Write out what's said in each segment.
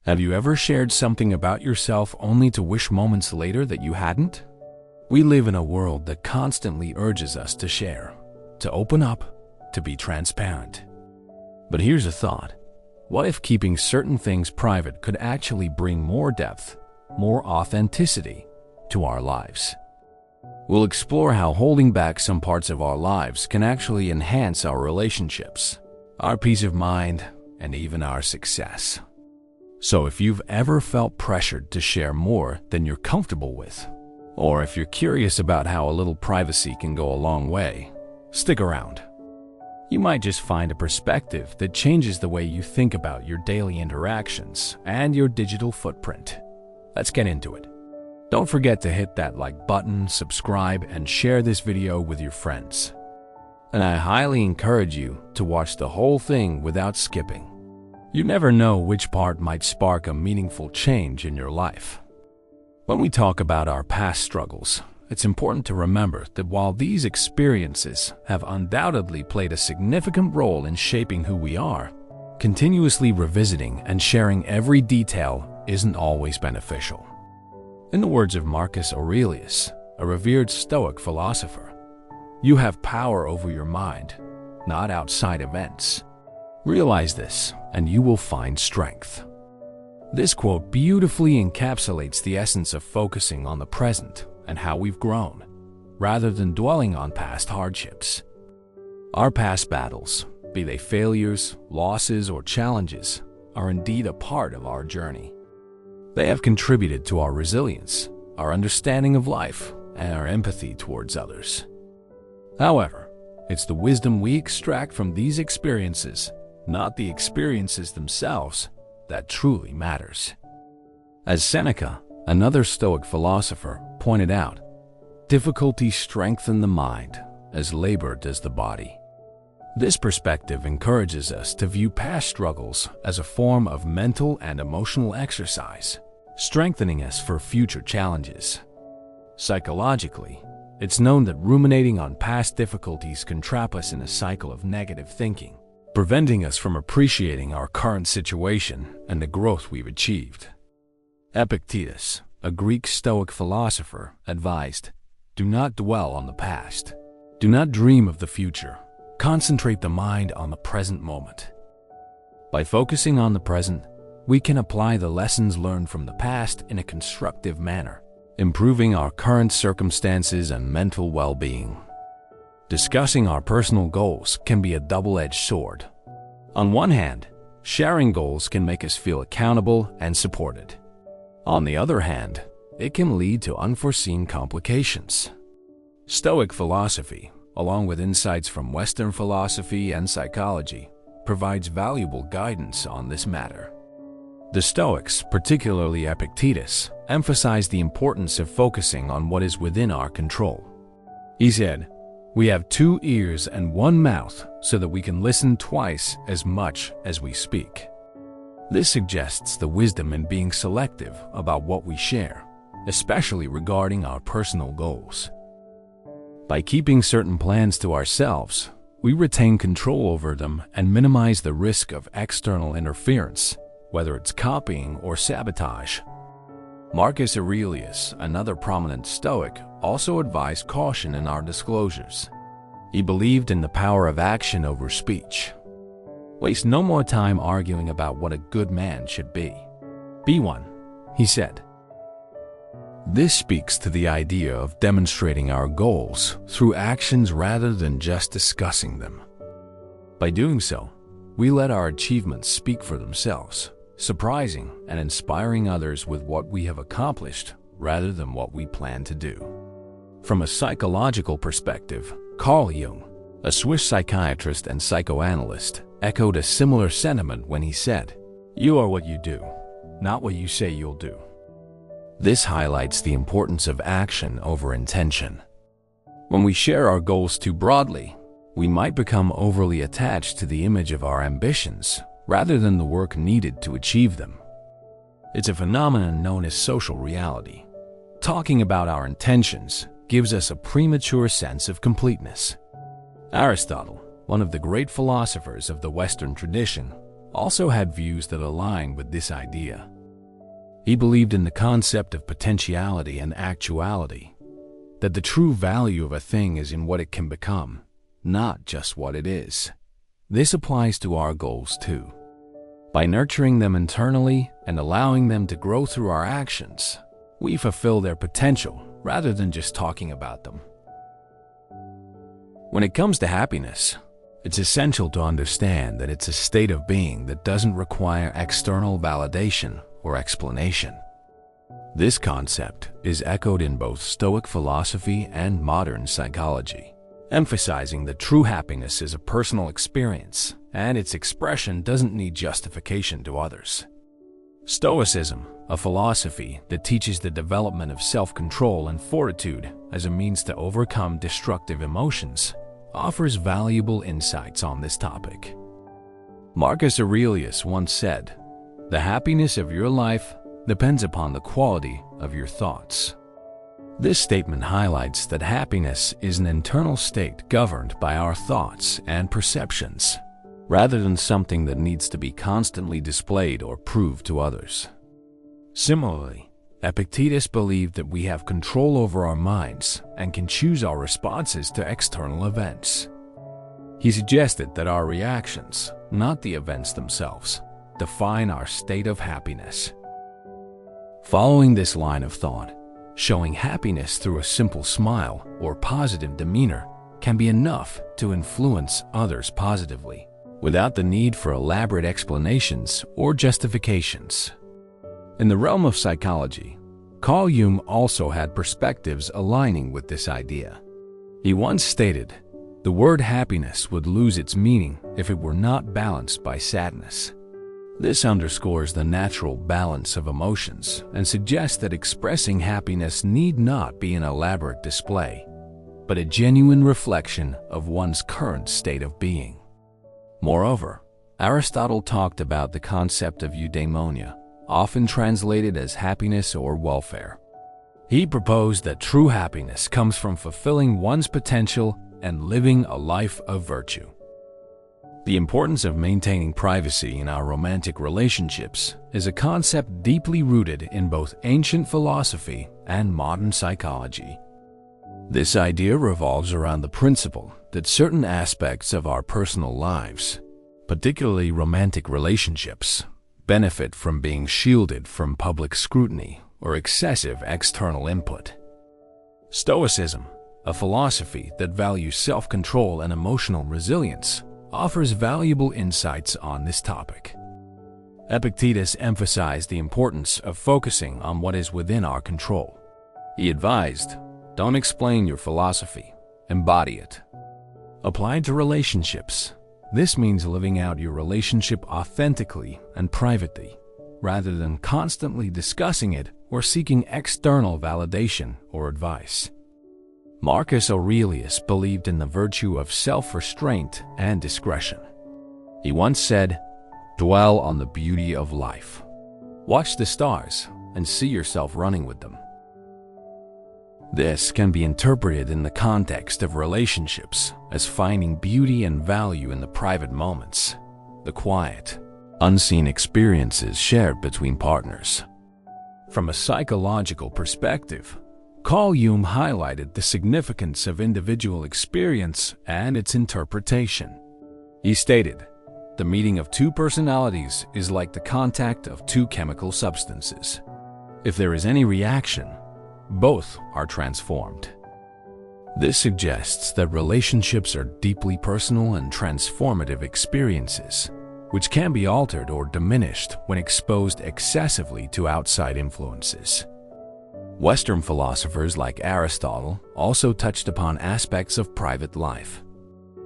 Have you ever shared something about yourself only to wish moments later that you hadn't? We live in a world that constantly urges us to share, to open up, to be transparent. But here's a thought. What if keeping certain things private could actually bring more depth, more authenticity to our lives? We'll explore how holding back some parts of our lives can actually enhance our relationships, our peace of mind, and even our success. So if you've ever felt pressured to share more than you're comfortable with, or if you're curious about how a little privacy can go a long way, stick around. You might just find a perspective that changes the way you think about your daily interactions and your digital footprint. Let's get into it. Don't forget to hit that like button, subscribe, and share this video with your friends. And I highly encourage you to watch the whole thing without skipping. You never know which part might spark a meaningful change in your life. When we talk about our past struggles, it's important to remember that while these experiences have undoubtedly played a significant role in shaping who we are, continuously revisiting and sharing every detail isn't always beneficial. In the words of Marcus Aurelius, a revered Stoic philosopher, you have power over your mind, not outside events. Realize this, and you will find strength. This quote beautifully encapsulates the essence of focusing on the present and how we've grown, rather than dwelling on past hardships. Our past battles, be they failures, losses, or challenges, are indeed a part of our journey. They have contributed to our resilience, our understanding of life, and our empathy towards others. However, it's the wisdom we extract from these experiences, not the experiences themselves, that truly matters. As Seneca, another Stoic philosopher, pointed out, difficulty strengthens the mind as labor does the body. This perspective encourages us to view past struggles as a form of mental and emotional exercise, strengthening us for future challenges. Psychologically, it's known that ruminating on past difficulties can trap us in a cycle of negative thinking, preventing us from appreciating our current situation and the growth we've achieved. Epictetus, a Greek Stoic philosopher, advised, do not dwell on the past. Do not dream of the future. Concentrate the mind on the present moment. By focusing on the present, we can apply the lessons learned from the past in a constructive manner, improving our current circumstances and mental well-being. Discussing our personal goals can be a double-edged sword. On one hand, sharing goals can make us feel accountable and supported. On the other hand, it can lead to unforeseen complications. Stoic philosophy, along with insights from Western philosophy and psychology, provides valuable guidance on this matter. The Stoics, particularly Epictetus, emphasized the importance of focusing on what is within our control. He said, we have 2 ears and 1 mouth so that we can listen twice as much as we speak. This suggests the wisdom in being selective about what we share, especially regarding our personal goals. By keeping certain plans to ourselves, we retain control over them and minimize the risk of external interference, whether it's copying or sabotage. Marcus Aurelius, another prominent Stoic, also advised caution in our disclosures. He believed in the power of action over speech. Waste no more time arguing about what a good man should be. Be one, he said. This speaks to the idea of demonstrating our goals through actions rather than just discussing them. By doing so, we let our achievements speak for themselves, surprising and inspiring others with what we have accomplished rather than what we plan to do. From a psychological perspective, Carl Jung, a Swiss psychiatrist and psychoanalyst, echoed a similar sentiment when he said, "You are what you do, not what you say you'll do." This highlights the importance of action over intention. When we share our goals too broadly, we might become overly attached to the image of our ambitions rather than the work needed to achieve them. It's a phenomenon known as social reality. Talking about our intentions gives us a premature sense of completeness. Aristotle, one of the great philosophers of the Western tradition, also had views that align with this idea. He believed in the concept of potentiality and actuality, that the true value of a thing is in what it can become, not just what it is. This applies to our goals too. By nurturing them internally and allowing them to grow through our actions, we fulfill their potential rather than just talking about them. When it comes to happiness, it's essential to understand that it's a state of being that doesn't require external validation or explanation. This concept is echoed in both Stoic philosophy and modern psychology, emphasizing that true happiness is a personal experience and its expression doesn't need justification to others. Stoicism, a philosophy that teaches the development of self-control and fortitude as a means to overcome destructive emotions, offers valuable insights on this topic. Marcus Aurelius once said, "The happiness of your life depends upon the quality of your thoughts." This statement highlights that happiness is an internal state governed by our thoughts and perceptions, rather than something that needs to be constantly displayed or proved to others. Similarly, Epictetus believed that we have control over our minds and can choose our responses to external events. He suggested that our reactions, not the events themselves, define our state of happiness. Following this line of thought, showing happiness through a simple smile or positive demeanor can be enough to influence others positively, without the need for elaborate explanations or justifications. In the realm of psychology, Carl Jung also had perspectives aligning with this idea. He once stated, "The word happiness would lose its meaning if it were not balanced by sadness." This underscores the natural balance of emotions and suggests that expressing happiness need not be an elaborate display, but a genuine reflection of one's current state of being. Moreover, Aristotle talked about the concept of eudaimonia, often translated as happiness or welfare. He proposed that true happiness comes from fulfilling one's potential and living a life of virtue. The importance of maintaining privacy in our romantic relationships is a concept deeply rooted in both ancient philosophy and modern psychology. This idea revolves around the principle that certain aspects of our personal lives, particularly romantic relationships, benefit from being shielded from public scrutiny or excessive external input. Stoicism, a philosophy that values self-control and emotional resilience, offers valuable insights on this topic. Epictetus emphasized the importance of focusing on what is within our control. He advised, "Don't explain your philosophy, embody it." Applied to relationships, this means living out your relationship authentically and privately, rather than constantly discussing it or seeking external validation or advice. Marcus Aurelius believed in the virtue of self-restraint and discretion. He once said, "Dwell on the beauty of life. Watch the stars and see yourself running with them." This can be interpreted in the context of relationships as finding beauty and value in the private moments, the quiet, unseen experiences shared between partners. From a psychological perspective, Carl Jung highlighted the significance of individual experience and its interpretation. He stated, "The meeting of two personalities is like the contact of two chemical substances. If there is any reaction, both are transformed." This suggests that relationships are deeply personal and transformative experiences, which can be altered or diminished when exposed excessively to outside influences. Western philosophers like Aristotle also touched upon aspects of private life.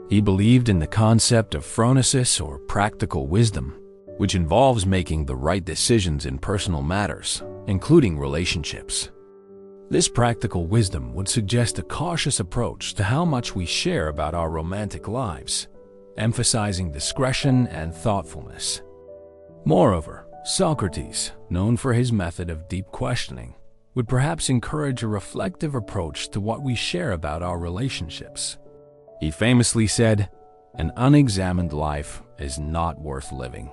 He believed in the concept of phronesis or practical wisdom, which involves making the right decisions in personal matters, including relationships. This practical wisdom would suggest a cautious approach to how much we share about our romantic lives, emphasizing discretion and thoughtfulness. Moreover, Socrates, known for his method of deep questioning, would perhaps encourage a reflective approach to what we share about our relationships. He famously said, "An unexamined life is not worth living."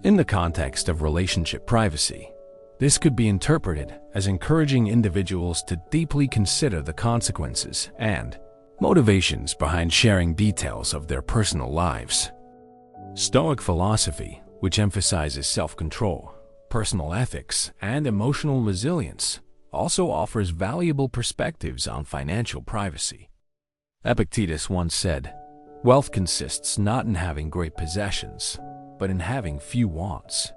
In the context of relationship privacy, this could be interpreted as encouraging individuals to deeply consider the consequences and motivations behind sharing details of their personal lives. Stoic philosophy, which emphasizes self-control, personal ethics, and emotional resilience, also offers valuable perspectives on financial privacy. Epictetus once said, "Wealth consists not in having great possessions, but in having few wants."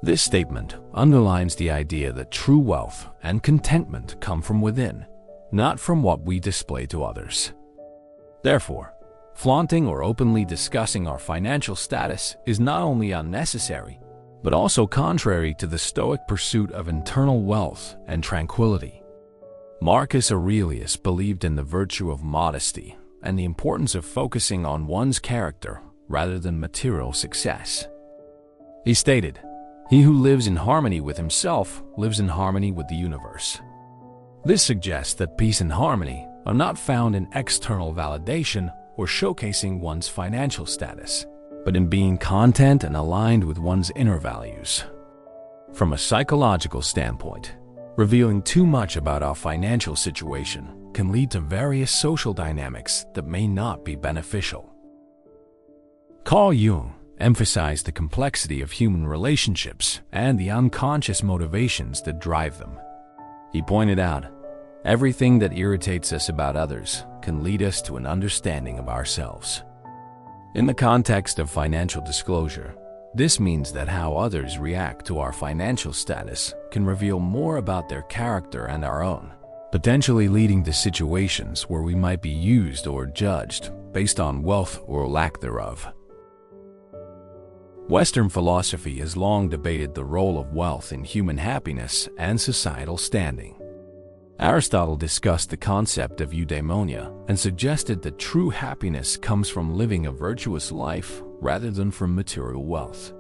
This statement underlines the idea that true wealth and contentment come from within, not from what we display to others. Therefore, flaunting or openly discussing our financial status is not only unnecessary, but also contrary to the Stoic pursuit of internal wealth and tranquility. Marcus Aurelius believed in the virtue of modesty and the importance of focusing on one's character rather than material success. He stated, "He who lives in harmony with himself lives in harmony with the universe." This suggests that peace and harmony are not found in external validation or showcasing one's financial status, but in being content and aligned with one's inner values. From a psychological standpoint, revealing too much about our financial situation can lead to various social dynamics that may not be beneficial. Carl Jung emphasized the complexity of human relationships and the unconscious motivations that drive them. He pointed out, everything that irritates us about others can lead us to an understanding of ourselves. In the context of financial disclosure, this means that how others react to our financial status can reveal more about their character and our own, potentially leading to situations where we might be used or judged based on wealth or lack thereof. Western philosophy has long debated the role of wealth in human happiness and societal standing. Aristotle discussed the concept of eudaimonia and suggested that true happiness comes from living a virtuous life rather than from material wealth.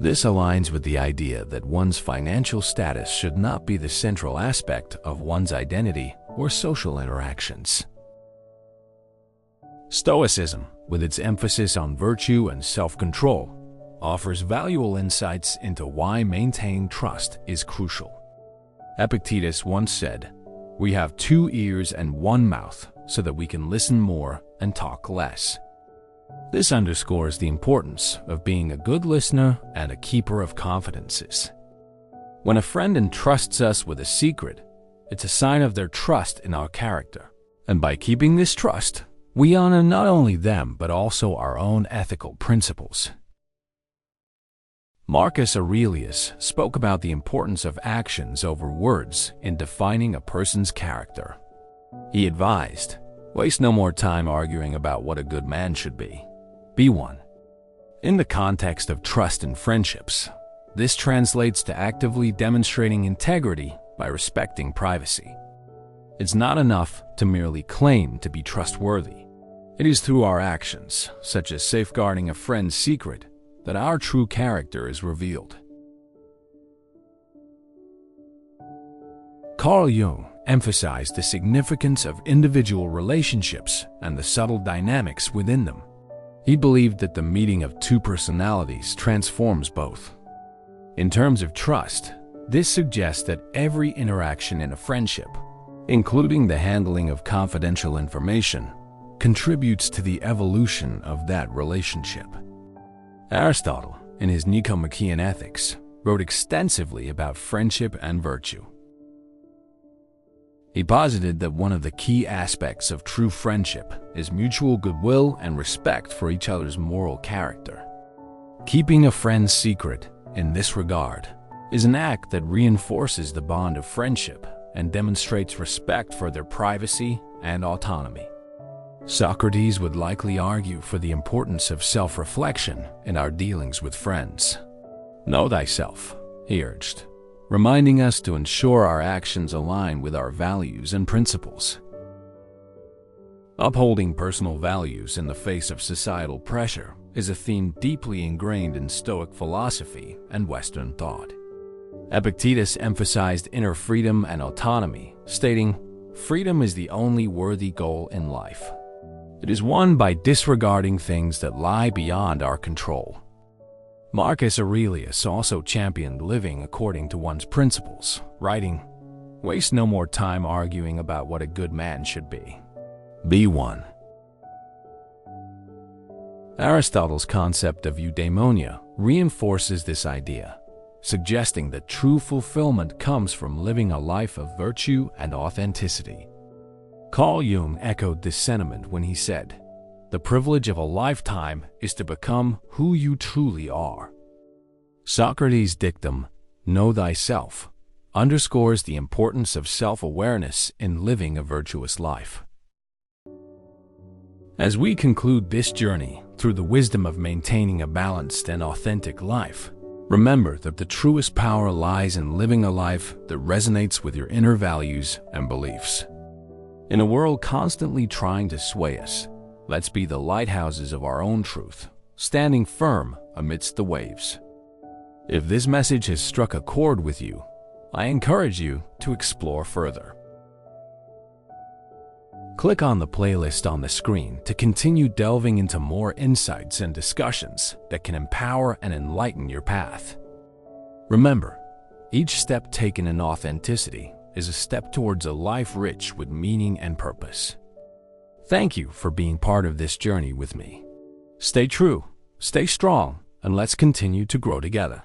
This aligns with the idea that one's financial status should not be the central aspect of one's identity or social interactions. Stoicism, with its emphasis on virtue and self-control, offers valuable insights into why maintaining trust is crucial. Epictetus once said, "We have 2 ears and 1 mouth so that we can listen more and talk less." This underscores the importance of being a good listener and a keeper of confidences. When a friend entrusts us with a secret, it's a sign of their trust in our character. And by keeping this trust, we honor not only them but also our own ethical principles. Marcus Aurelius spoke about the importance of actions over words in defining a person's character. He advised, "Waste no more time arguing about what a good man should be. Be one." In the context of trust and friendships, this translates to actively demonstrating integrity by respecting privacy. It's not enough to merely claim to be trustworthy. It is through our actions, such as safeguarding a friend's secret, that our true character is revealed. Carl Jung emphasized the significance of individual relationships and the subtle dynamics within them. He believed that the meeting of 2 personalities transforms both. In terms of trust, this suggests that every interaction in a friendship, including the handling of confidential information, contributes to the evolution of that relationship. Aristotle, in his Nicomachean Ethics, wrote extensively about friendship and virtue. He posited that one of the key aspects of true friendship is mutual goodwill and respect for each other's moral character. Keeping a friend's secret, in this regard, is an act that reinforces the bond of friendship and demonstrates respect for their privacy and autonomy. Socrates would likely argue for the importance of self-reflection in our dealings with friends. "Know thyself," he urged, reminding us to ensure our actions align with our values and principles. Upholding personal values in the face of societal pressure is a theme deeply ingrained in Stoic philosophy and Western thought. Epictetus emphasized inner freedom and autonomy, stating, "Freedom is the only worthy goal in life. It is won by disregarding things that lie beyond our control." Marcus Aurelius also championed living according to one's principles, writing, "Waste no more time arguing about what a good man should be. Be one." Aristotle's concept of eudaimonia reinforces this idea, suggesting that true fulfillment comes from living a life of virtue and authenticity. Carl Jung echoed this sentiment when he said, "The privilege of a lifetime is to become who you truly are." Socrates' dictum, "Know thyself," underscores the importance of self-awareness in living a virtuous life. As we conclude this journey through the wisdom of maintaining a balanced and authentic life, remember that the truest power lies in living a life that resonates with your inner values and beliefs. In a world constantly trying to sway us, let's be the lighthouses of our own truth, standing firm amidst the waves. If this message has struck a chord with you, I encourage you to explore further. Click on the playlist on the screen to continue delving into more insights and discussions that can empower and enlighten your path. Remember, each step taken in authenticity is a step towards a life rich with meaning and purpose. Thank you for being part of this journey with me. Stay true, stay strong, and let's continue to grow together.